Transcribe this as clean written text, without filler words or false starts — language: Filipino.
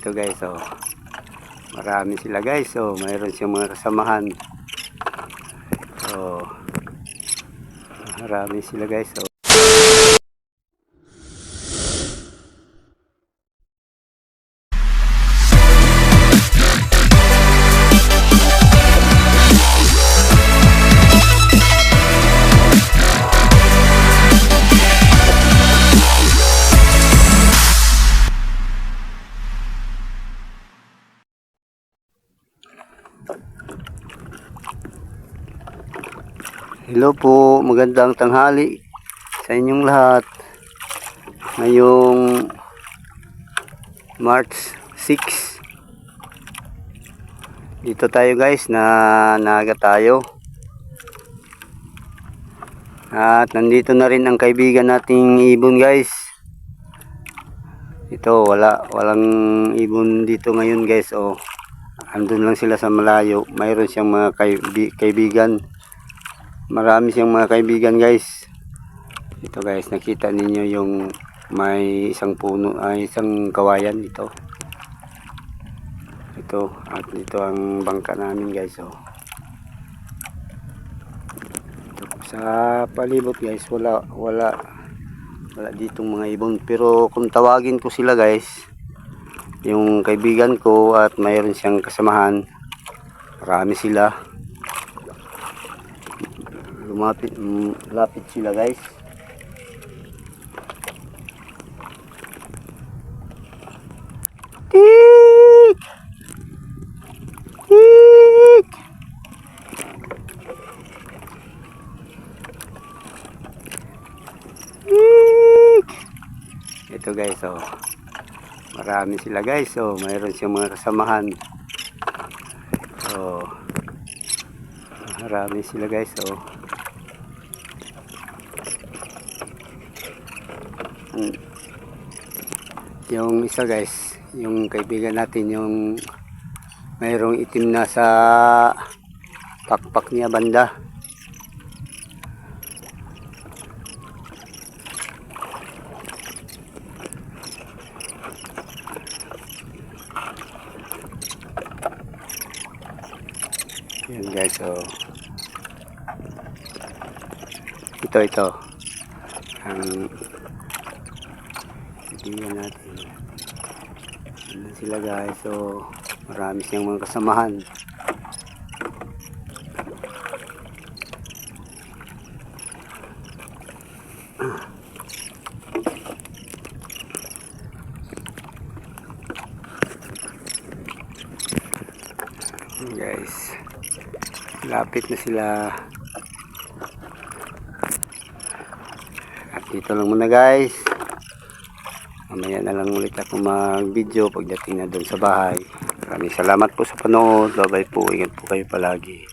Ito guys, oh. Marami sila guys, oh. Mayroon siyang mga kasamahan. Oh. Marami sila guys, oh. Hello po, magandang tanghali sa inyong lahat. Ngayong March 6. Dito tayo guys, naaga tayo. At nandito na rin ang kaibigan nating ibon guys. Ito, walang ibon dito ngayon guys. Oh, andun lang sila sa malayo. Mayroon siyang mga kaibigan. Marami siyang mga kaibigan guys. Ito guys, nakita ninyo yung may isang puno, isang kawayan dito. Ito, at dito ang bangka namin guys. Oh. Ito, sa palibot guys, wala ditong mga ibon. Pero kung tawagin ko sila guys, yung kaibigan ko at mayroon siyang kasamahan, marami sila. Lapit sila guys. Tik! Tik! Tik! Ito guys, oh. Marami sila guys, oh. Mayroon siyang mga kasamahan. Oh. Marami sila guys, oh. Yung isa guys, yung kaibigan natin, yung mayroong itim na sa pakpak niya banda. Yan guys, so ito ang kaibigan natin. Ano sila guys, so marami siyang mga kasamahan. Guys, lapit na sila. At dito lang muna guys. Mamaya na lang ulit ako mag-video pagdating na doon sa bahay. Maraming salamat po sa panood. Bye-bye po. Ingat po kayo palagi.